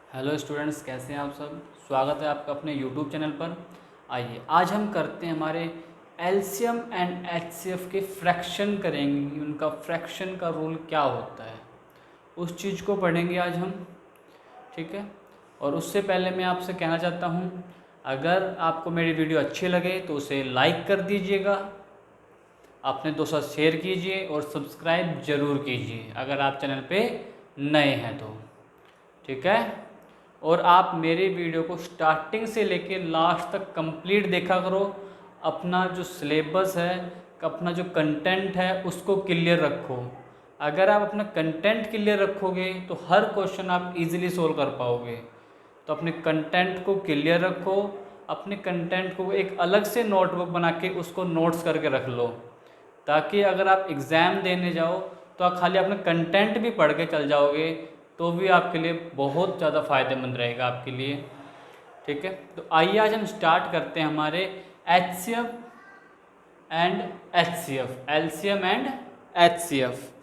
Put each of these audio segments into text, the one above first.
Hello students, कैसे हैं आप सब। स्वागत है आपका अपने यूट्यूब चैनल पर। आइए आज हम करते हैं हमारे एलसीएम एंड एचसीएफ के फ्रैक्शन करेंगे, उनका फ्रैक्शन का रूल क्या होता है उस चीज़ को पढ़ेंगे आज हम। ठीक है। और उससे पहले मैं आपसे कहना चाहता हूँ, अगर आपको मेरी वीडियो अच्छी लगे तो उसे लाइक कर दीजिएगा, अपने दोस्तों से शेयर कीजिए और सब्सक्राइब ज़रूर कीजिए अगर आप चैनल पे नए हैं तो। ठीक है। और आप मेरे वीडियो को स्टार्टिंग से लेकर लास्ट तक कंप्लीट देखा करो। अपना जो सिलेबस है, अपना जो कंटेंट है उसको क्लियर रखो। अगर आप अपना कंटेंट क्लियर रखोगे तो हर क्वेश्चन आप इजीली सोल्व कर पाओगे। तो अपने कंटेंट को क्लियर रखो, अपने कंटेंट को एक अलग से नोटबुक बना के उसको नोट्स करके रख लो, ताकि अगर आप एग्ज़ाम देने जाओ तो आप खाली अपना कंटेंट भी पढ़ के चल जाओगे तो भी आपके लिए बहुत ज़्यादा फ़ायदेमंद रहेगा आपके लिए। ठीक है। तो आइए आज हम स्टार्ट करते हैं हमारे HCF and HCF, LCM and HCF.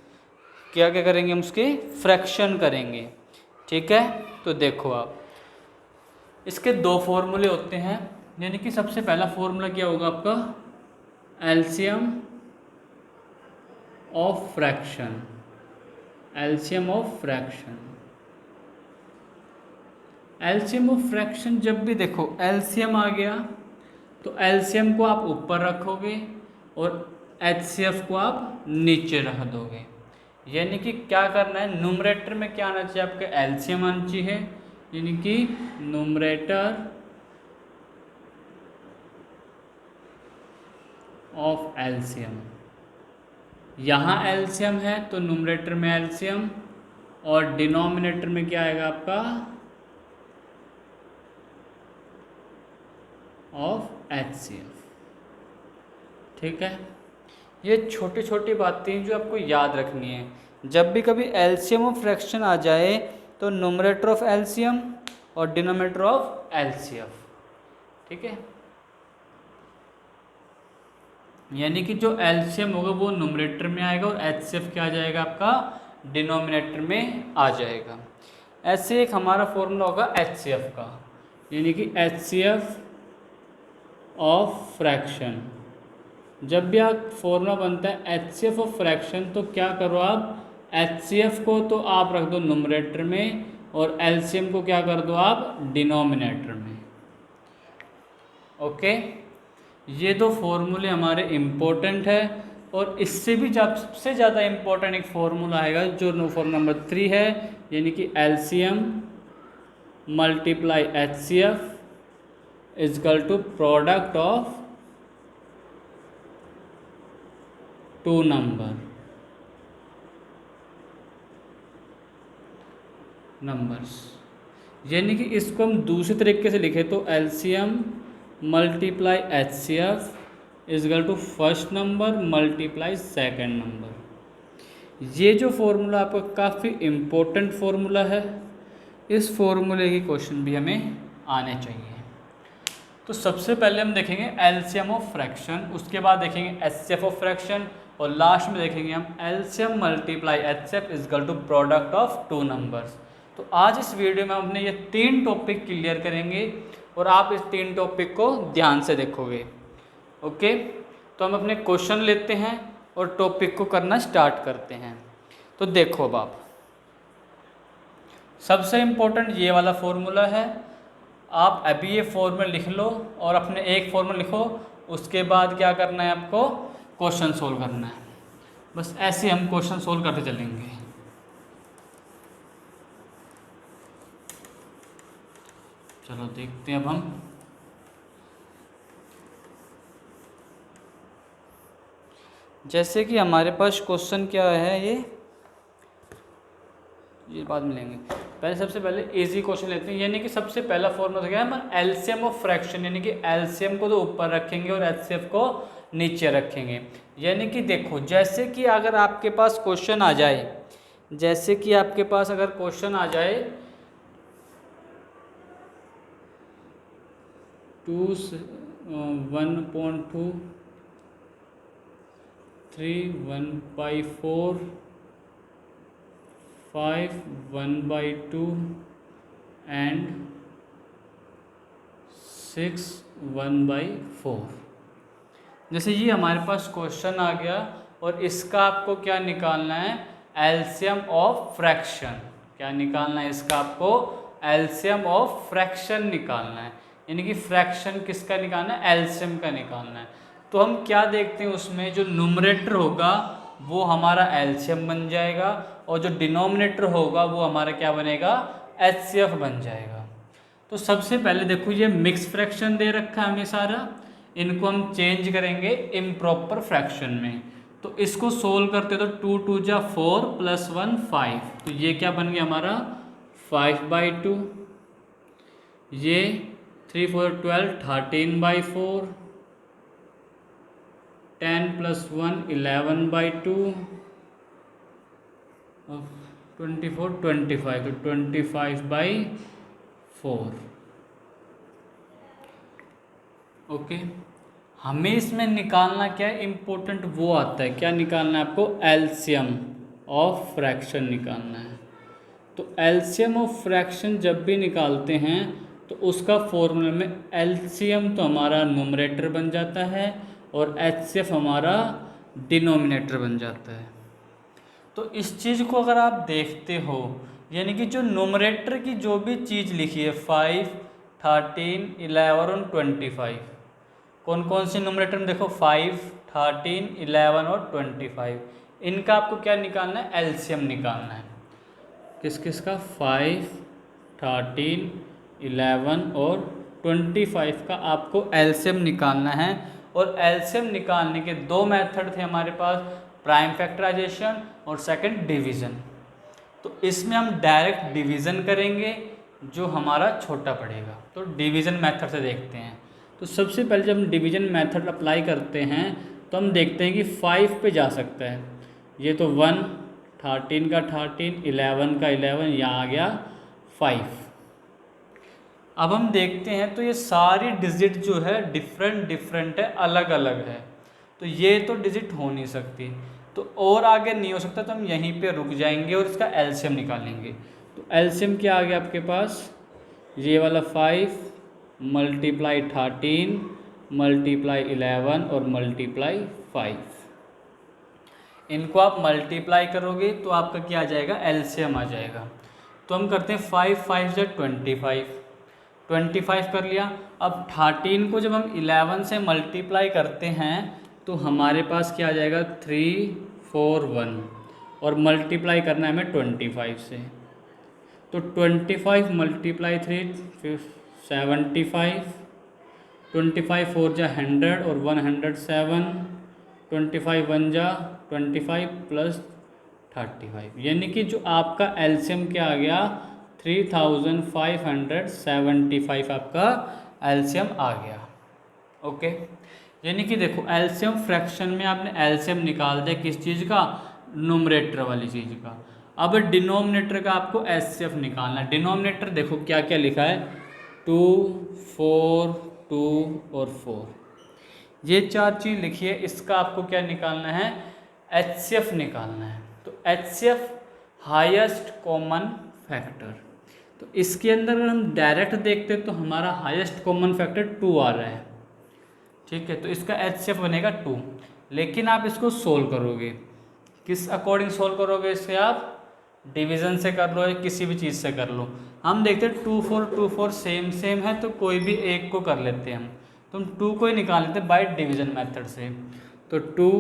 क्या क्या करेंगे हम, उसके फ्रैक्शन करेंगे। ठीक है। तो देखो आप, इसके दो फॉर्मूले होते हैं। यानी कि सबसे पहला फॉर्मूला क्या होगा आपका, LCM of fraction, LCM of fraction. LCM of fraction, जब भी देखो एलसीएम आ गया तो एलसीएम को आप ऊपर रखोगे और एचसीएफ को आप नीचे रख दोगे। यानी कि क्या करना है, न्यूमरेटर में क्या आना चाहिए आपके, एलसीएम आना चाहिए। यानी कि न्यूमरेटर ऑफ एलसीएम, यहाँ एलसीएम है तो न्यूमरेटर में एलसीएम, और डिनोमिनेटर में क्या आएगा आपका, ऑफ एचसीएफ। ठीक है। ये छोटी छोटी बातें जो आपको याद रखनी है। जब भी कभी एलसीएम ऑफ फ्रैक्शन आ जाए तो न्यूमरेटर ऑफ एलसीएम और डिनोमिनेटर ऑफ एलसीएफ। ठीक है। यानी कि जो एलसीएम होगा वो न्यूमरेटर में आएगा और एचसीएफ क्या आ जाएगा आपका, डिनोमिनेटर में आ जाएगा। ऐसे एक हमारा फॉर्मूला होगा एचसीएफ का, यानी कि एचसीएफ ऑफ फ्रैक्शन। जब भी आप फॉर्मूला बनता है एचसीएफ ऑफ फ्रैक्शन तो क्या करो आप, एचसीएफ को तो आप रख दो न्यूमरेटर में और एलसीएम को क्या कर दो आप, डिनोमिनेटर में। ओके। ये दो फॉर्मूले हमारे इम्पोर्टेंट है। और इससे भी जब सबसे ज़्यादा इम्पोर्टेंट एक फॉर्मूला आएगा जो फॉर्मूला नंबर 3 है, यानी कि LCM multiply HCF is equal to product of two numbers. यानी कि इसको हम दूसरे तरीके से लिखें तो LCM multiply HCF is equal to first number multiply second number. ये जो फॉर्मूला आपका काफ़ी इम्पोर्टेंट फॉर्मूला है, इस फॉर्मूले के क्वेश्चन भी हमें आने चाहिए। तो सबसे पहले हम देखेंगे एलसीएम ऑफ फ्रैक्शन, उसके बाद देखेंगे एचसीएफ ऑफ फ्रैक्शन, और लास्ट में देखेंगे हम LCM multiply HCF is equal to product of two numbers. तो आज इस वीडियो में हम अपने ये 3 टॉपिक क्लियर करेंगे और आप इस 3 टॉपिक को ध्यान से देखोगे। ओके। तो हम अपने क्वेश्चन लेते हैं और टॉपिक को करना स्टार्ट करते हैं। तो देखो अब आप, सबसे इम्पोर्टेंट ये वाला फॉर्मूला है। आप अभी ये फॉर्मूला लिख लो और अपने एक फॉर्मूला लिखो, उसके बाद क्या करना है आपको, क्वेश्चन सोल्व करना है। बस ऐसे हम क्वेश्चन सोल्व करते चलेंगे। चलो देखते हैं अब हम। जैसे कि हमारे पास क्वेश्चन क्या है, ये बाद में लेंगे। पहले सबसे पहले इजी क्वेश्चन लेते हैं। यानी कि सबसे पहला फॉर्मूला क्या है, हम एलसीएम ऑफ फ्रैक्शन, यानी कि एलसीएम को तो ऊपर रखेंगे और एचसीएफ को नीचे रखेंगे। यानी कि देखो, जैसे कि अगर आपके पास क्वेश्चन आ जाए, जैसे कि आपके पास अगर क्वेश्चन आ जाए 1.2 3 1/4 5 1/2 एंड 6 1/4। जैसे ये हमारे पास क्वेश्चन आ गया और इसका आपको क्या निकालना है, एलसीएम ऑफ फ्रैक्शन। क्या निकालना है इसका आपको, एलसीएम ऑफ फ्रैक्शन निकालना है, यानी कि फ्रैक्शन किसका निकालना है, एलसीएम का निकालना है। तो हम क्या देखते हैं उसमें, जो न्यूमरेटर होगा वो हमारा एलसीएम बन जाएगा और जो डिनोमिनेटर होगा वो हमारा क्या बनेगा, एचसीएफ बन जाएगा। तो सबसे पहले देखो ये मिक्स फ्रैक्शन दे रखा है हमें सारा, इनको हम चेंज करेंगे इम्प्रॉपर फ्रैक्शन में। तो इसको सोल्व करते तो 2 2 जा 4 + 1 5, तो ये क्या बन गया हमारा 5/2। ये 3 4 12 13/4, 10 + 1 11/2, 24 25, तो 25/4। ओके, हमें इसमें निकालना क्या है, इम्पोर्टेंट वो आता है, क्या निकालना है आपको, एलसीएम ऑफ फ्रैक्शन निकालना है। तो एलसीएम ऑफ फ्रैक्शन जब भी निकालते हैं तो उसका फॉर्मूला में एलसीएम तो हमारा न्यूमरेटर बन जाता है और एचसीएफ हमारा डिनोमिनेटर बन जाता है। तो इस चीज़ को अगर आप देखते हो, यानी कि जो न्यूमरेटर की जो भी चीज़ लिखी है 5 13 11 और 25, कौन कौन से न्यूमरेटर में देखो 5 13 11 और 25, इनका आपको क्या निकालना है, एलसीएम निकालना है। किस किस का, 5 13 11 और 25 का आपको एलसीएम निकालना है। और एलसीएम निकालने के दो मेथड थे हमारे पास, प्राइम फैक्टराइजेशन और सेकंड डिवीज़न। तो इसमें हम डायरेक्ट डिवीज़न करेंगे जो हमारा छोटा पड़ेगा। तो डिवीज़न मेथड से देखते हैं। तो सबसे पहले जब हम डिवीज़न मेथड अप्लाई करते हैं तो हम देखते हैं कि 5 पे जा सकता है, ये तो 1, 13 का 13, 11 का 11, यहाँ आ गया 5। अब हम देखते हैं तो ये सारी डिजिट जो है डिफरेंट है, अलग अलग है, तो ये तो डिजिट हो नहीं सकती, तो और आगे नहीं हो सकता, तो हम यहीं पे रुक जाएंगे और इसका एलसीएम निकालेंगे। तो एलसीएम क्या आ गया आपके पास, ये वाला 5 मल्टीप्लाई 13 मल्टीप्लाई 11 और मल्टीप्लाई 5, इनको आप मल्टीप्लाई करोगे तो आपका क्या आ जाएगा, एलसीएम आ जाएगा। तो हम करते हैं 5 5 से 25 कर लिया। अब 13 को जब हम 11 से मल्टीप्लाई करते हैं तो हमारे पास क्या आ जाएगा 3 4 1, और मल्टीप्लाई करना है हमें 25 से, तो 25 मल्टीप्लाई 3 75, 25 4 जा 100 और 107, 25 1 जा 25 + 35, यानी कि जो आपका एलसीएम क्या आ गया 3575 आपका एलसीएम आ गया। ओके, यानी कि देखो एलसीएम फ्रैक्शन में आपने एलसीएम निकाल दिया किस चीज़ का, न्यूमरेटर वाली चीज़ का। अब डिनोमिनेटर का आपको एचसीएफ निकालना है। डिनोमिनेटर देखो क्या क्या लिखा है, 2 4 2 और 4, ये चार चीज़ लिखी है, इसका आपको क्या निकालना है, एचसीएफ निकालना है। तो एचसीएफ हाईएस्ट कॉमन फैक्टर, तो इसके अंदर अगर हम डायरेक्ट देखते तो हमारा हाईएस्ट कॉमन फैक्टर 2 आ रहा है, ठीक है, तो इसका एचसीएफ बनेगा 2। लेकिन आप इसको सोल्व करोगे, किस अकॉर्डिंग सोल्व करोगे, इससे आप डिवीज़न से कर लो या किसी भी चीज़ से कर लो। हम देखते हैं 2 4 2 4 सेम है, तो कोई भी एक को कर लेते हैं हम, तो हम 2 को ही निकाल लेते हैं बाय डिवीज़न मेथड से। तो 2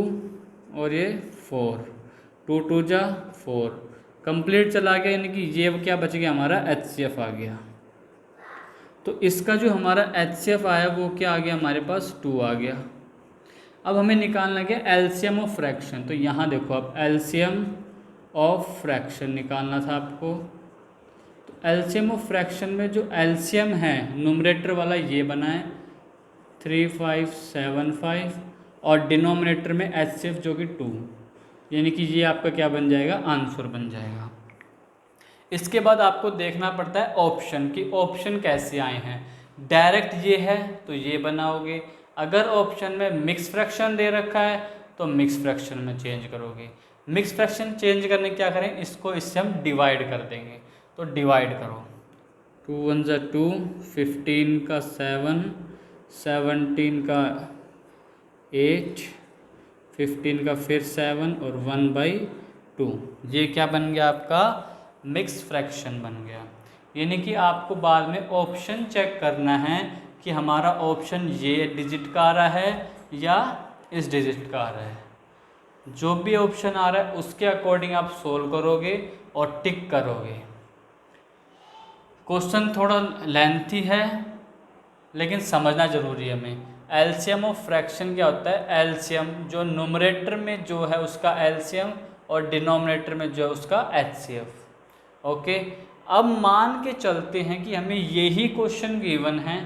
और ये 4, 2 2 जा 4, कंप्लीट चला गया, यानी कि ये क्या बच गया हमारा एचसीएफ आ गया। तो इसका जो हमारा एचसीएफ आया वो क्या आ गया हमारे पास 2 आ गया। अब हमें निकालना क्या, एलसीएम ऑफ फ्रैक्शन। तो यहाँ देखो आप एलसीएम ऑफ फ्रैक्शन निकालना था आपको। तो एलसीएम ऑफ फ्रैक्शन में जो एलसीएम है न्यूमरेटर वाला ये बना है 3575 और डिनोमिनेटर में एचसीएफ जो कि 2, यानी कि ये आपका क्या बन जाएगा, आंसर बन जाएगा। इसके बाद आपको देखना पड़ता है ऑप्शन की, ऑप्शन कैसे आए हैं। डायरेक्ट ये है तो ये बनाओगे, अगर ऑप्शन में मिक्स फ्रैक्शन दे रखा है तो मिक्स फ्रैक्शन में चेंज करोगे। मिक्स फ्रैक्शन चेंज करने क्या करें, इसको इससे हम डिवाइड कर देंगे, तो डिवाइड करो 2 1 ज़ा 2, 15 का 7, 17 का 8, 15 का फिर 7 और 1/2। ये क्या बन गया आपका? मिक्स फ्रैक्शन बन गया। यानी कि आपको बाद में ऑप्शन चेक करना है कि हमारा ऑप्शन ये डिजिट का आ रहा है या इस डिजिट का आ रहा है। जो भी ऑप्शन आ रहा है उसके अकॉर्डिंग आप सोल्व करोगे और टिक करोगे। क्वेश्चन थोड़ा लेंथी है लेकिन समझना जरूरी है हमें। एलसीएम ऑफ फ्रैक्शन क्या होता है? एलसीएम जो न्यूमरेटर में जो है उसका एलसीएम और डिनोमिनेटर में जो है उसका एचसीएफ। ओके, अब मान के चलते हैं कि हमें यही क्वेश्चन गिवन है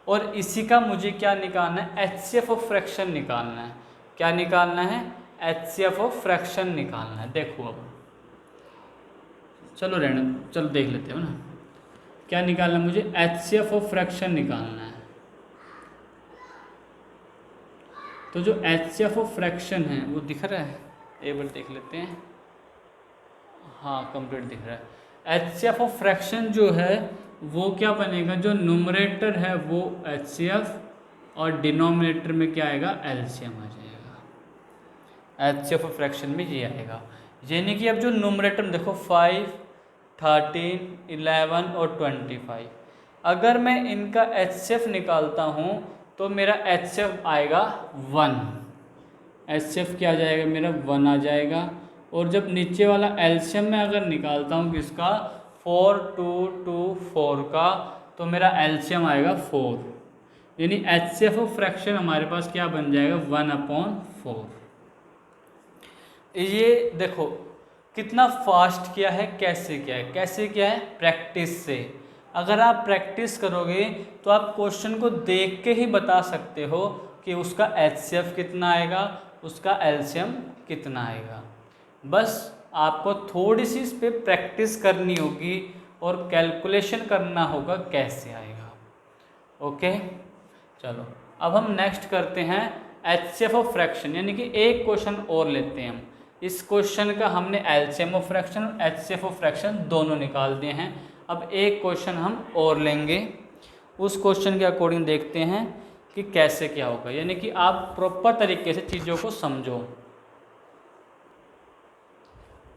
और इसी का मुझे क्या निकालना है? एचसीएफ ऑफ फ्रैक्शन निकालना है। क्या निकालना है? एचसीएफ ऑफ फ्रैक्शन निकालना है। देखो अब चलो रहने, चलो देख लेते हो ना क्या निकालना है मुझे? एचसीएफ ऑफ फ्रैक्शन निकालना है। तो जो एचसीएफ ऑफ फ्रैक्शन है वो दिख रहा है, एक बार देख लेते हैं। हाँ, कंप्लीट दिख रहा है। एचसीएफ ऑफ फ्रैक्शन जो है वो क्या बनेगा? जो न्यूमरेटर है वो एचसीएफ और डिनोमिनेटर में क्या आएगा? एलसीएम आ जाएगा। एचसीएफ ऑफ फ्रैक्शन में ये आएगा। यानी कि अब जो न्यूमरेटर में देखो 5, 13, 11 और 25, अगर मैं इनका एचसीएफ निकालता हूँ तो मेरा एचसीएफ आएगा 1। एचसीएफ क्या आ जाएगा? मेरा 1 आ जाएगा। और जब नीचे वाला एलसीएम में अगर निकालता हूँ किसका? 4, 2, 2, 4 का, तो मेरा एलसीएम आएगा 4। यानी एचसीएफ ऑफ फ्रैक्शन हमारे पास क्या बन जाएगा? 1/4। ये देखो कितना फास्ट किया है, कैसे किया है? कैसे किया है? प्रैक्टिस से। अगर आप प्रैक्टिस करोगे तो आप क्वेश्चन को देख के ही बता सकते हो कि उसका एचसीएफ कितना आएगा, उसका एलसीएम कितना आएगा। बस आपको थोड़ी सी इस पर प्रैक्टिस करनी होगी और कैलकुलेशन करना होगा कैसे आएगा। ओके, चलो अब हम नेक्स्ट करते हैं एचसीएफ ऑफ फ्रैक्शन। यानी कि एक क्वेश्चन और लेते हैं हम। इस क्वेश्चन का हमने एलसीएम ऑफ फ्रैक्शन और एचसीएफ ऑफ फ्रैक्शन दोनों निकाल दिए हैं। अब एक क्वेश्चन हम और लेंगे, उस क्वेश्चन के अकॉर्डिंग देखते हैं कि कैसे क्या होगा। यानी कि आप प्रॉपर तरीके से चीज़ों को समझो।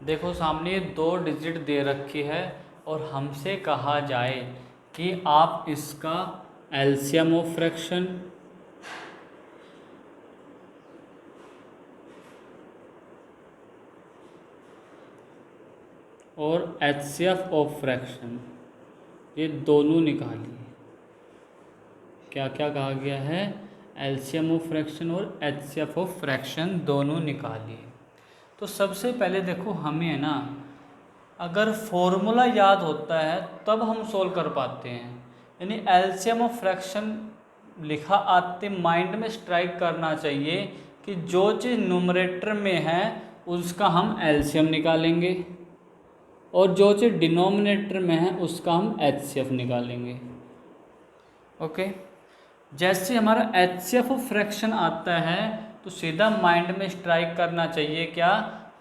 देखो सामने 2 डिजिट दे रखी है और हमसे कहा जाए कि आप इसका एलसीएम ऑफ फ्रैक्शन और एचसीएफ ऑफ फ्रैक्शन ये दोनों निकालिए। क्या क्या कहा गया है? एलसीएम ऑफ फ्रैक्शन और एचसीएफ ऑफ फ्रैक्शन दोनों निकालिए। तो सबसे पहले देखो हमें है ना, अगर फॉर्मूला याद होता है तब हम सोल्व कर पाते हैं। यानी एलसीएम ऑफ फ्रैक्शन लिखा आते माइंड में स्ट्राइक करना चाहिए कि जो चीज़ न्यूमरेटर में है उसका हम एलसीएम निकालेंगे और जो चीज़ डिनोमिनेटर में है उसका हम एचसीएफ निकालेंगे। ओके, जैसे हमारा एचसीएफ ऑफ फ्रैक्शन आता है तो सीधा माइंड में स्ट्राइक करना चाहिए क्या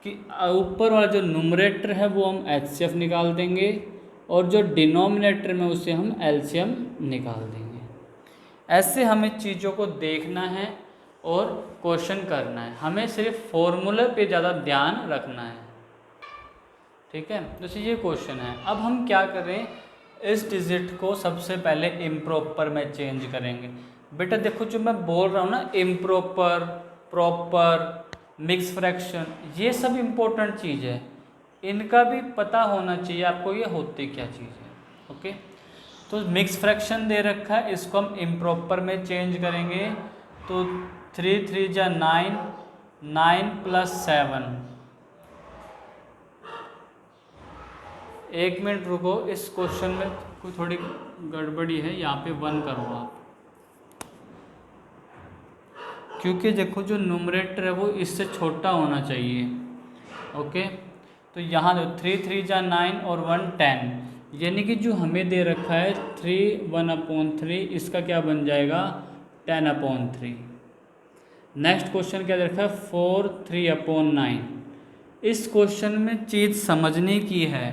कि ऊपर वाला जो न्यूमरेटर है वो हम एचसीएफ निकाल देंगे और जो डिनोमिनेटर में उसे हम एलसीएम निकाल देंगे। ऐसे हमें चीज़ों को देखना है और क्वेश्चन करना है। हमें सिर्फ फॉर्मूले पे ज़्यादा ध्यान रखना है। ठीक है, जैसे ये क्वेश्चन है। अब हम क्या करें? इस डिजिट को सबसे पहले इम्प्रॉपर में चेंज करेंगे। बेटा देखो जो मैं बोल रहा हूँ ना, इम्प्रॉपर, प्रॉपर, मिक्स फ्रैक्शन, ये सब इम्पोर्टेंट चीज़ है। इनका भी पता होना चाहिए आपको ये होती क्या चीज़ है। ओके, तो मिक्स फ्रैक्शन दे रखा है, इसको हम इम्प्रॉपर में चेंज करेंगे। तो 3 3 जा 9, 9 + 7। एक मिनट रुको, इस क्वेश्चन में कोई थोड़ी गड़बड़ी है, यहाँ पे 1 करो आप, क्योंकि देखो जो न्यूमरेटर है वो इससे छोटा होना चाहिए। ओके, तो यहाँ जो 3 3 जा 9 और 1 10, यानी कि जो हमें दे रखा है 3 1/3, इसका क्या बन जाएगा? 10/3। नेक्स्ट क्वेश्चन क्या दे रखा है? 4 3/9। इस क्वेश्चन में चीज़ समझने की है,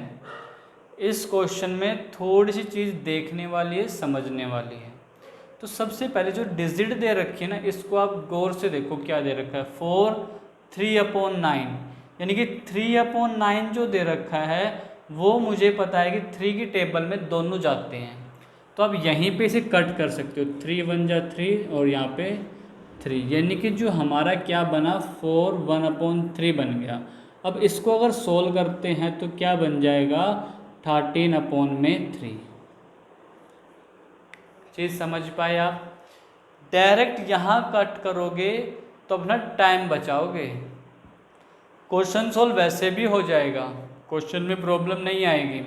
इस क्वेश्चन में थोड़ी सी चीज़ देखने वाली है, समझने वाली है। तो सबसे पहले जो डिजिट दे रखी है ना, इसको आप गौर से देखो क्या दे रखा है, 4 3/9, यानी कि 3/9 जो दे रखा है वो मुझे पता है कि 3 की टेबल में दोनों जाते हैं। तो आप यहीं पे इसे कट कर सकते हो, 3 1 जा 3 और यहाँ पे 3, यानी कि जो हमारा क्या बना 4 1/3 बन गया। अब इसको अगर सोल्व करते हैं तो क्या बन जाएगा 13/3। चीज़ समझ पाए आप? डायरेक्ट यहाँ कट करोगे तो अपना टाइम बचाओगे, क्वेश्चन सोल्व वैसे भी हो जाएगा, क्वेश्चन में प्रॉब्लम नहीं आएगी,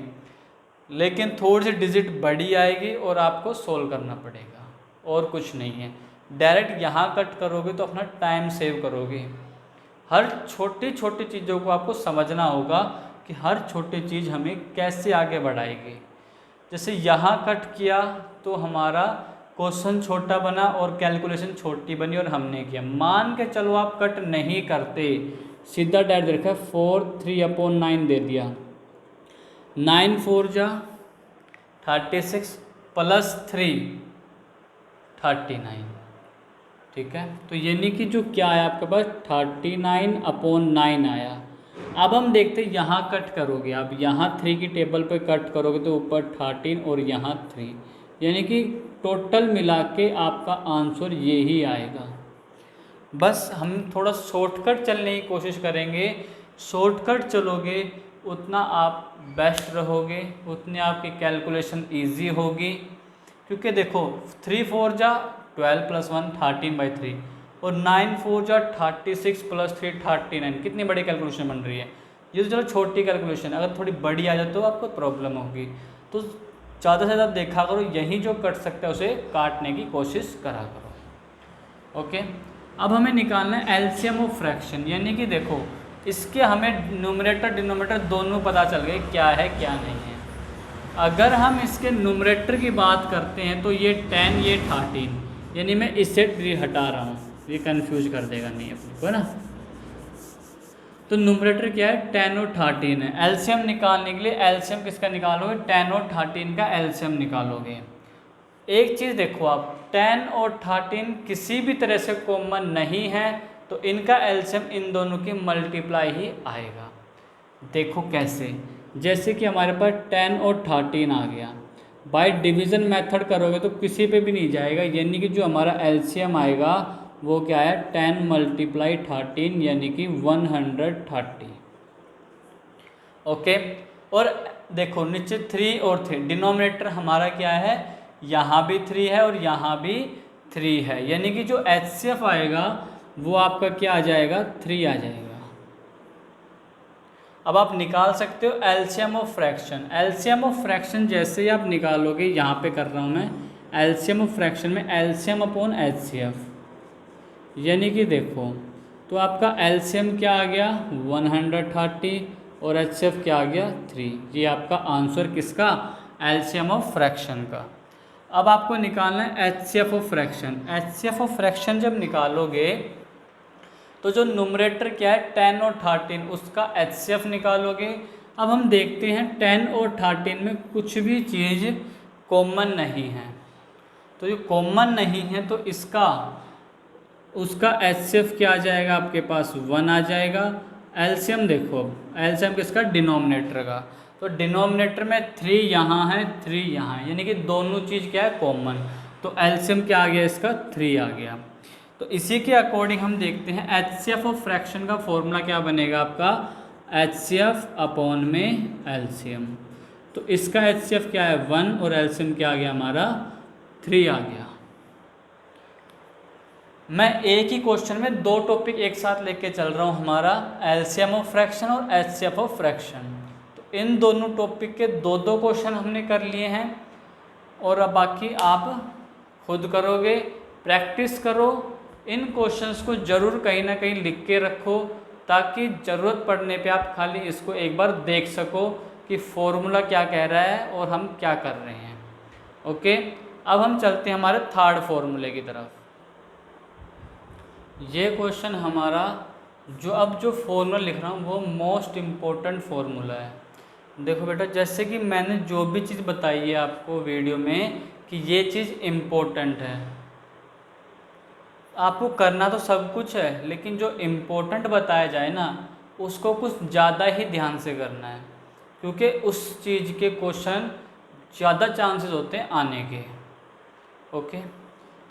लेकिन थोड़ी सी डिजिट बड़ी आएगी और आपको सोल्व करना पड़ेगा, और कुछ नहीं है। डायरेक्ट यहाँ कट करोगे तो अपना टाइम सेव करोगे। हर छोटी छोटी चीज़ों को आपको समझना होगा कि हर छोटी चीज़ हमें कैसे आगे बढ़ाएगी। जैसे यहाँ कट किया तो हमारा क्वेश्चन छोटा बना और कैलकुलेशन छोटी बनी और हमने किया। मान के चलो आप कट नहीं करते, सीधा डायरेक्ट दे रखा है 4 3/9 दे दिया, 9 4 जा 36 प्लस 3 39, ठीक है। तो यानी कि जो क्या है आपके पास 39/9 आया। अब हम देखते हैं यहाँ कट करोगे आप, यहाँ 3 की टेबल पे कट करोगे तो ऊपर 13 और यहाँ 3, यानी कि टोटल मिला के आपका आंसर ये ही आएगा। बस हम थोड़ा शॉर्टकट चलने की कोशिश करेंगे, शॉर्टकट चलोगे उतना आप बेस्ट रहोगे, उतने आपकी कैलकुलेशन इजी होगी। क्योंकि देखो 3 4 जा 12 + 1 13/3 और 9 4 जा 36 + 3 39, कितनी बड़ी कैलकुलेशन बन रही है। ये तो चलो छोटी कैलकुलेशन, अगर थोड़ी बड़ी आ जाए तो आपको प्रॉब्लम होगी। तो ज़्यादा से ज़्यादा देखा करो, यही जो कट सकता है उसे काटने की कोशिश करा करो। ओके, अब हमें निकालना है एलसीएम ऑफ फ्रैक्शन, यानी कि देखो इसके हमें न्यूमरेटर डिनोमिनेटर दोनों पता चल गए क्या है क्या नहीं है। अगर हम इसके न्यूमरेटर की बात करते हैं तो ये 10 ये 13, यानी मैं इससे हटा रहा हूँ, ये कंफ्यूज कर देगा नहीं अपने को, है ना। तो न्यूमरेटर क्या है 10 और 13 है। एलसीएम निकालने के लिए एलसीएम किसका निकालोगे, 10 और 13 का एलसीएम निकालोगे। एक चीज़ देखो आप, 10 और 13 किसी भी तरह से कॉमन नहीं है, तो इनका एलसीएम इन दोनों की मल्टीप्लाई ही आएगा। देखो कैसे, जैसे कि हमारे पास 10 और 13 आ गया, बाय डिवीज़न मेथड करोगे तो किसी पे भी नहीं जाएगा, यानी कि जो हमारा एलसीएम आएगा वो क्या है 10 × 13, यानी कि 130। ओके, और देखो नीचे 3 और 3, डिनोमिनेटर हमारा क्या है, यहाँ भी 3 है और यहाँ भी 3 है, यानी कि जो एचसीएफ आएगा वो आपका क्या आ जाएगा 3 आ जाएगा। अब आप निकाल सकते हो LCM of fraction. LCM of fraction जैसे ही आप निकालोगे, यहाँ पे कर रहा हूँ मैं, एलसीएम ऑफ फ्रैक्शन में एलसीएम अपॉन एचसीएफ, यानी कि देखो तो आपका एलसीएम क्या आ गया 130 और एचसीएफ क्या आ गया 3। ये आपका आंसर किसका, एलसीएम ऑफ फ्रैक्शन का। अब आपको निकालना है HCF of fraction. HCF of fraction जब निकालोगे तो जो न्यूमरेटर क्या है 10 और 13, उसका एचसीएफ निकालोगे। अब हम देखते हैं 10 और 13 में कुछ भी चीज़ कॉमन नहीं है, तो ये कॉमन नहीं है तो इसका उसका एचसीएफ क्या आ जाएगा आपके पास 1 आ जाएगा। एलसीएम देखो, एलसीएम किसका, डिनोमिनेटर का, तो डिनोमिनेटर में 3 यहाँ है 3 यहाँ है, यानी कि दोनों चीज़ क्या है कॉमन, तो एलसीएम क्या आ गया इसका 3 आ गया। तो इसी के अकॉर्डिंग हम देखते हैं एचसीएफ ऑफ फ्रैक्शन का फॉर्मूला क्या बनेगा आपका, एचसीएफ अपॉन में एलसीएम। तो इसका एचसीएफ क्या है 1 और एलसीएम क्या आ गया हमारा 3 आ गया। मैं एक ही क्वेश्चन में दो टॉपिक एक साथ लेके चल रहा हूँ, हमारा एलसीएम ऑफ फ्रैक्शन और एचसीएफ ऑफ फ्रैक्शन। तो इन दोनों टॉपिक के दो दो क्वेश्चन हमने कर लिए हैं, और अब बाकी आप खुद करोगे, प्रैक्टिस करो। इन क्वेश्चंस को ज़रूर कहीं ना कहीं लिख के रखो, ताकि ज़रूरत पड़ने पे आप खाली इसको एक बार देख सको कि फॉर्मूला क्या कह रहा है और हम क्या कर रहे हैं। ओके, अब हम चलते हैं हमारे थर्ड फॉर्मूले की तरफ। ये क्वेश्चन हमारा जो फॉर्मूला लिख रहा हूँ वो मोस्ट इम्पोर्टेंट फॉर्मूला है। देखो बेटा, जैसे कि मैंने जो भी चीज़ बताई है आपको वीडियो में कि ये चीज़ इम्पोर्टेंट है, आपको करना तो सब कुछ है, लेकिन जो इम्पोर्टेंट बताया जाए ना उसको कुछ ज़्यादा ही ध्यान से करना है, क्योंकि उस चीज़ के क्वेश्चन ज़्यादा चांसेस होते हैं आने के। ओके,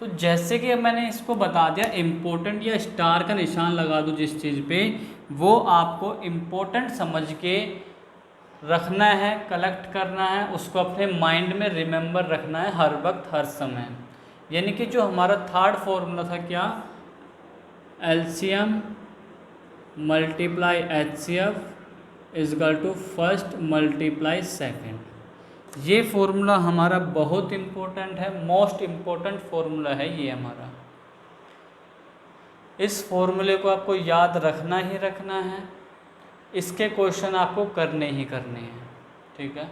तो जैसे कि अब मैंने इसको बता दिया इम्पोर्टेंट या स्टार का निशान लगा दो जिस चीज़ पे, वो आपको इम्पोर्टेंट समझ के रखना है, कलेक्ट करना है, उसको अपने माइंड में रिमेंबर रखना है हर वक्त हर समय। यानी कि जो हमारा थर्ड फॉर्मूला था क्या, LCM multiply HCF is equal to first multiply second, ये फॉर्मूला हमारा बहुत इम्पोर्टेंट है, मोस्ट इम्पोर्टेंट फॉर्मूला है ये हमारा। इस फॉर्मूले को आपको याद रखना ही रखना है, इसके क्वेश्चन आपको करने ही करने हैं। ठीक है,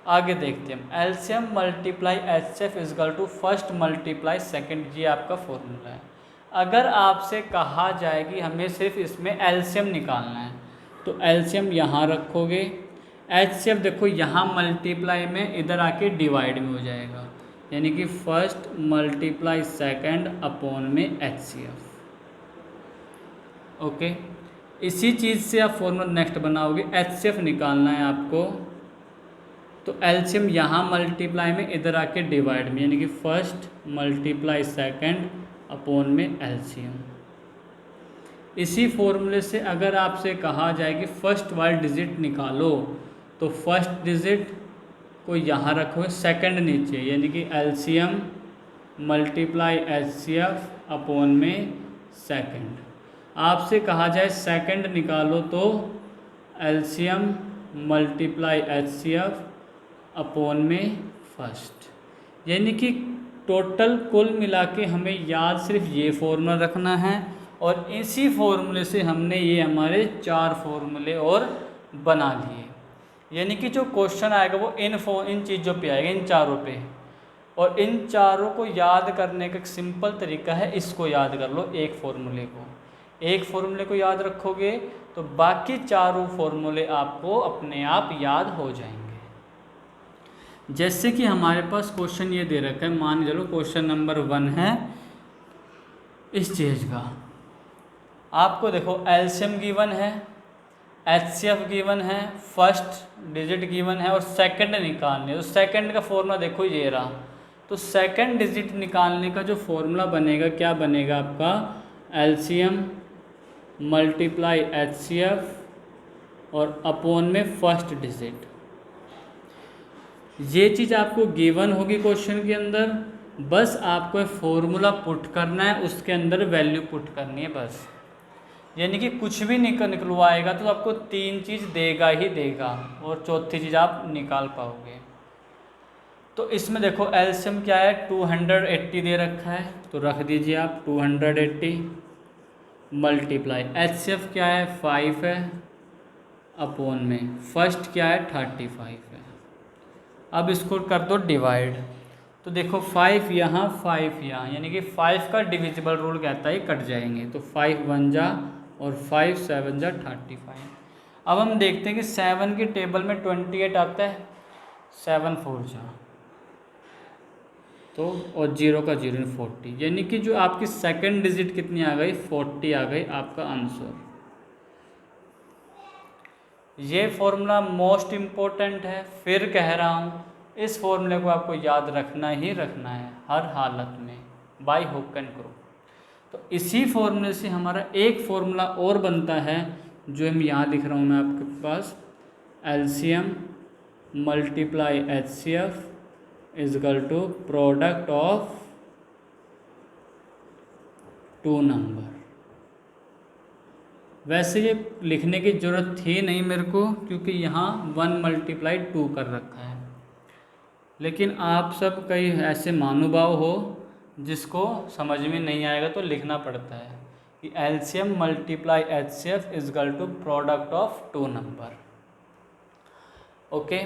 आगे देखते हैं हम। LCM multiply HCF is equal to first multiply second, ये आपका फॉर्मूला है। अगर आपसे कहा जाए कि हमें सिर्फ इसमें एलसीएम निकालना है, तो एलसीएम यहाँ रखोगे, एचसीएफ देखो यहाँ मल्टीप्लाई में इधर आके डिवाइड में हो जाएगा, यानी कि फर्स्ट मल्टीप्लाई सेकंड अपॉन में एचसीएफ। ओके, इसी चीज़ से आप फॉर्मूला नेक्स्ट बनाओगे। एचसीएफ निकालना है आपको, तो एलसीएम यहाँ मल्टीप्लाई में इधर आके डिवाइड में, यानी कि फर्स्ट मल्टीप्लाई सेकंड अपॉन में एलसीएम। इसी फॉर्मूले से अगर आपसे कहा जाए कि फर्स्ट वाला डिजिट निकालो, तो फर्स्ट डिजिट को यहाँ रखोगे, सेकंड नीचे, यानी कि एलसीएम मल्टीप्लाई एचसीएफ अपॉन में सेकंड। आपसे कहा जाए सेकंड निकालो, तो एलसीएम मल्टीप्लाई एचसीएफ अपॉन में फर्स्ट, यानी कि टोटल कुल मिला के हमें याद सिर्फ ये फॉर्मूला रखना है, और इसी फॉर्मूले से हमने ये हमारे 4 फॉर्मूले और बना लिए। यानी कि जो क्वेश्चन आएगा वो इन चीज़ों पे आएगा, इन चारों पे। और इन चारों को याद करने का एक सिंपल तरीका है, इसको याद कर लो, एक फॉर्मूले को याद रखोगे तो बाकी चारों फॉर्मूले आपको अपने आप याद हो जाएंगे। जैसे कि हमारे पास क्वेश्चन ये दे रखा है, मान चलो क्वेश्चन नंबर 1 है इस चीज़ का। आपको देखो एलसीएम गिवन है, एचसीएफ गिवन है, फर्स्ट डिजिट गिवन है और सेकंड निकालने। तो सेकंड का फॉर्मूला देखो ये रहा, तो सेकंड डिजिट निकालने का जो फॉर्मूला बनेगा, क्या बनेगा आपका, एलसीएम मल्टीप्लाई एचसीएफ और अपॉन में फर्स्ट डिजिट। ये चीज़ आपको गिवन होगी क्वेश्चन के अंदर, बस आपको फॉर्मूला पुट करना है, उसके अंदर वैल्यू पुट करनी है बस। यानी कि कुछ भी निकलवाएगा तो आपको 3 चीज़ देगा ही देगा, और चौथी चीज़ आप निकाल पाओगे। तो इसमें देखो एलसीएम क्या है, 280 दे रखा है, तो रख दीजिए आप 280 मल्टीप्लाई एचसीएफ क्या है 5 है, अपॉन में फर्स्ट क्या है 35 है। अब इसको कर दो डिवाइड, तो देखो 5 यहाँ 5 यहाँ, यानी कि 5 का डिविजिबल रूल कहता है कट जाएंगे, तो 5 1 जा और 5 7 जा 35। अब हम देखते हैं कि 7 की टेबल में 28 आता है, 7 4 जा, तो और 0 का 0 40, यानी कि जो आपकी सेकंड डिजिट कितनी आ गई, 40 आ गई आपका आंसर। ये फॉर्मूला मोस्ट इम्पोर्टेंट है, फिर कह रहा हूँ इस फॉर्मूले को आपको याद रखना ही रखना है हर हालत में, बाय हुक एंड क्रोक। तो इसी फॉर्मूले से हमारा एक फॉर्मूला और बनता है, जो हम यहाँ लिख रहा हूँ मैं आपके पास, LCM multiply HCF is equal to product of 2 number. वैसे ये लिखने की ज़रूरत थी नहीं मेरे को, क्योंकि यहाँ 1 मल्टीप्लाई 2 कर रखा है, लेकिन आप सब कई ऐसे महानुभाव हो जिसको समझ में नहीं आएगा तो लिखना पड़ता है कि LCM multiply HCF is equal to product of 2 number. Okay,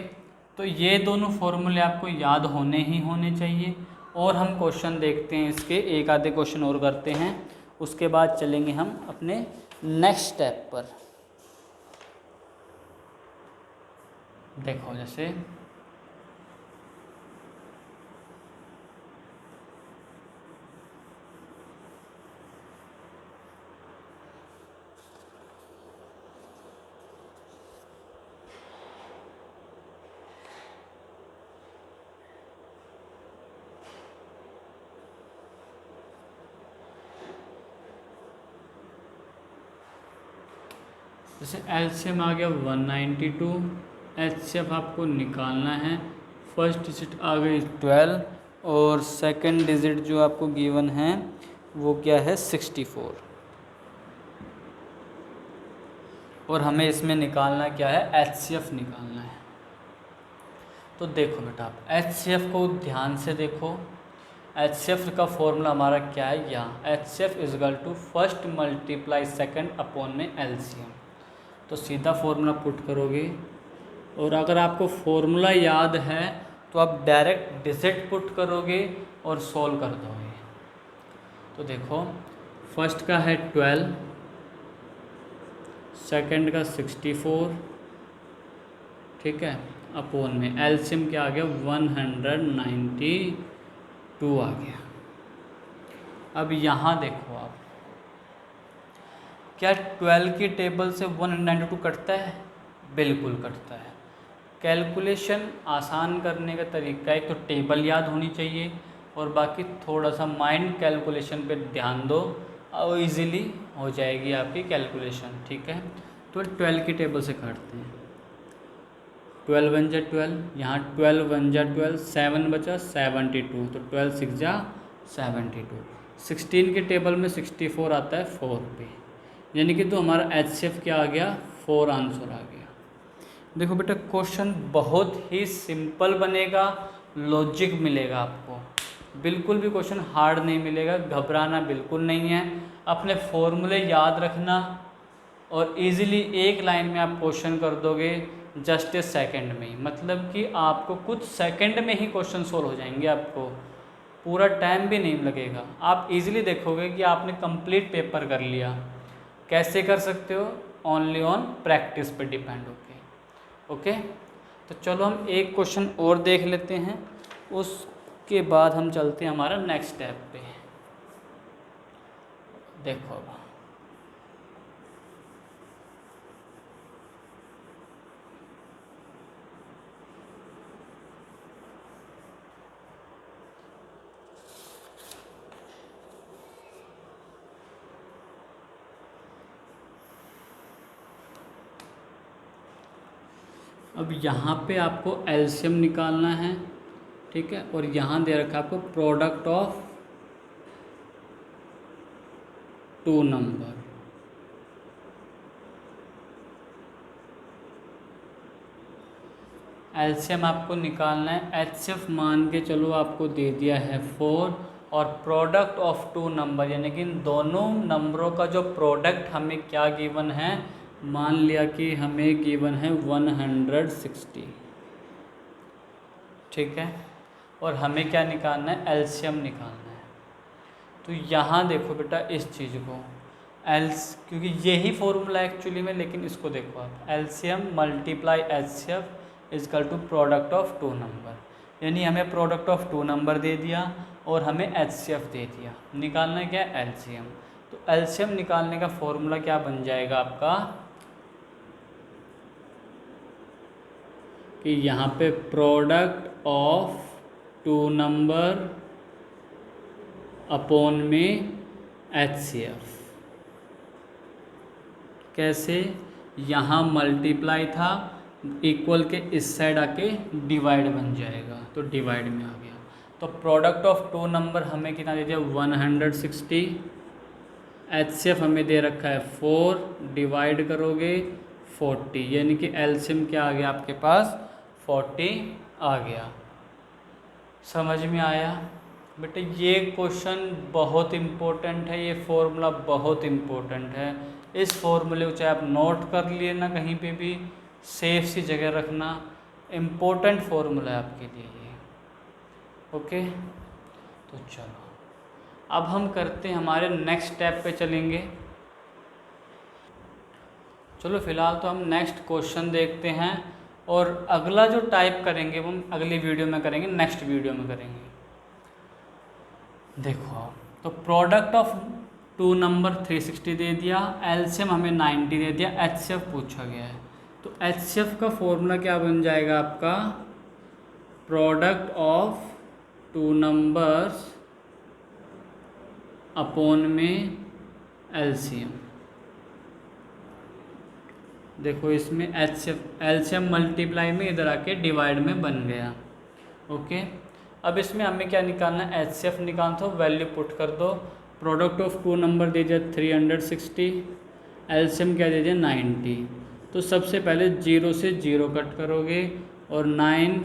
तो ये दोनों फॉर्मूले आपको याद होने ही होने चाहिए। और हम क्वेश्चन देखते हैं इसके, एक आधे क्वेश्चन और करते हैं, उसके बाद चलेंगे हम अपने नेक्स्ट स्टेप पर। देखो जैसे एलसीएम आ गया 192, एचसीएफ आपको निकालना है। फर्स्ट डिजिट आ गई 12 और सेकंड डिजिट जो आपको गिवन है वो क्या है 64। और हमें इसमें निकालना क्या है, एचसीएफ निकालना है। तो देखो बेटा आप एचसीएफ को ध्यान से देखो। एचसीएफ का फॉर्मूला हमारा क्या है, यहाँ HCF equal to first multiply second upon में एलसीएम। तो सीधा फॉर्मूला पुट करोगे, और अगर आपको फॉर्मूला याद है तो आप डायरेक्ट डिजिट पुट करोगे और सॉल्व कर दोगे। तो देखो फर्स्ट का है 12, सेकंड का 64, ठीक है, अपॉन में एलसीएम क्या आ गया 192 आ गया। अब यहाँ देखो आप, क्या 12 की टेबल से 192 कटता है? बिल्कुल कटता है। कैलकुलेशन आसान करने का तरीका एक तो टेबल याद होनी चाहिए और बाकी थोड़ा सा माइंड कैलकुलेशन पे ध्यान दो और इजीली हो जाएगी आपकी कैलकुलेशन, ठीक है। तो 12 की टेबल से काटते हैं। 12 वन जा 12, यहाँ 12 वन जा 12, 7 बचा 72, तो 12 6 जा 72। 16 के टेबल में 64 आता है 4 पे, यानी कि तो हमारा एचसीएफ क्या आ गया 4 आंसर आ गया। देखो बेटा क्वेश्चन बहुत ही सिंपल बनेगा, लॉजिक मिलेगा आपको, बिल्कुल भी क्वेश्चन हार्ड नहीं मिलेगा, घबराना बिल्कुल नहीं है। अपने फॉर्मूले याद रखना और इजीली एक लाइन में आप क्वेश्चन कर दोगे जस्ट ए सेकंड में ही, मतलब कि आपको कुछ सेकंड में ही क्वेश्चन सोल्व हो जाएंगे, आपको पूरा टाइम भी नहीं लगेगा। आप इजीली देखोगे कि आपने कंप्लीट पेपर कर लिया। कैसे कर सकते हो? ओनली ऑन प्रैक्टिस पे डिपेंड होके। ओके, तो चलो हम एक क्वेश्चन और देख लेते हैं, उसके बाद हम चलते हैं हमारा नेक्स्ट स्टेप पे। देखो अब यहाँ पे आपको एलसीएम निकालना है, ठीक है, और यहाँ दे रखा है आपको प्रोडक्ट ऑफ 2 नंबर। एलसीएम आपको निकालना है, एचसीएफ मान के चलो आपको दे दिया है 4, और प्रोडक्ट ऑफ 2 नंबर यानी कि इन दोनों नंबरों का जो प्रोडक्ट हमें क्या गिवन है, मान लिया कि हमें गिवन है 160, ठीक है, और हमें क्या निकालना है, एलसीएम निकालना है। तो यहाँ देखो बेटा इस चीज़ को क्योंकि यही फॉर्मूला एक्चुअली में, लेकिन इसको देखो आप, LCM multiply HCF is equal to product of 2 number, यानी हमें प्रोडक्ट ऑफ 2 नंबर दे दिया और हमें एचसीएफ दे दिया, निकालना क्या है एलसीएम। तो एलसीएम निकालने का फॉर्मूला क्या बन जाएगा आपका, कि यहाँ पे प्रोडक्ट ऑफ 2 नंबर अपॉन में एचसीएफ। कैसे? यहाँ मल्टीप्लाई था, इक्वल के इस साइड आके डिवाइड बन जाएगा, तो डिवाइड में आ गया। तो प्रोडक्ट ऑफ 2 नंबर हमें कितना दे दिया 160, एचसीएफ हमें दे रखा है 4, डिवाइड करोगे 40, यानी कि एलसीएम क्या आ गया आपके पास 40 आ गया। समझ में आया बेटा? ये क्वेश्चन बहुत इम्पोर्टेंट है, ये फॉर्मूला बहुत इम्पोर्टेंट है। इस फॉर्मूले को चाहे आप नोट कर लिए ना, कहीं पे भी सेफ सी जगह रखना, इम्पोर्टेंट फॉर्मूला है आपके लिए ये। ओके, तो चलो अब हम करते हैं हमारे नेक्स्ट स्टेप पे चलेंगे। चलो फिलहाल तो हम नेक्स्ट क्वेश्चन देखते हैं, और अगला जो टाइप करेंगे वो हम अगली वीडियो में करेंगे, नेक्स्ट वीडियो में करेंगे। देखो तो प्रोडक्ट ऑफ 2 नंबर 360 दे दिया, एलसीएम हमें 90 दे दिया, एचसीएफ पूछा गया है। तो एचसीएफ का फॉर्मूला क्या बन जाएगा आपका, प्रोडक्ट ऑफ 2 नंबर्स अपॉन में एलसीएम। देखो इसमें एलसीएम मल्टीप्लाई में इधर आके डिवाइड में बन गया। ओके, अब इसमें हमें क्या निकालना है, एचसीएफ निकालना, तो वैल्यू पुट कर दो। प्रोडक्ट ऑफ 2 नंबर दे दिया 360, एलसीएम क्या दे दिया 90। तो सबसे पहले 0 से 0 कट करोगे और 9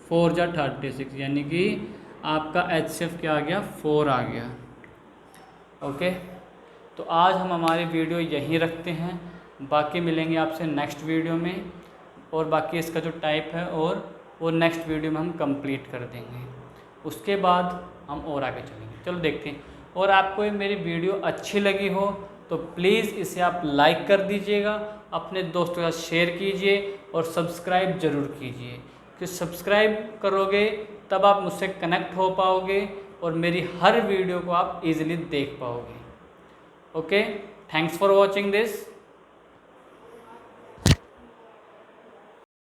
4 जा 36, यानी कि आपका एचसीएफ क्या आ गया, 4 आ गया। ओके, तो आज हम हमारी वीडियो यहीं रखते हैं, बाकी मिलेंगे आपसे नेक्स्ट वीडियो में, और बाकी इसका जो टाइप है और वो नेक्स्ट वीडियो में हम कंप्लीट कर देंगे। उसके बाद हम और आगे चलेंगे। चलो देखते हैं। और आपको ये मेरी वीडियो अच्छी लगी हो तो प्लीज़ इसे आप लाइक कर दीजिएगा, अपने दोस्तों के साथ शेयर कीजिए और सब्सक्राइब ज़रूर कीजिए, कि सब्सक्राइब करोगे तब आप मुझसे कनेक्ट हो पाओगे और मेरी हर वीडियो को आप इजीली देख पाओगे। Okay, thanks for watching this.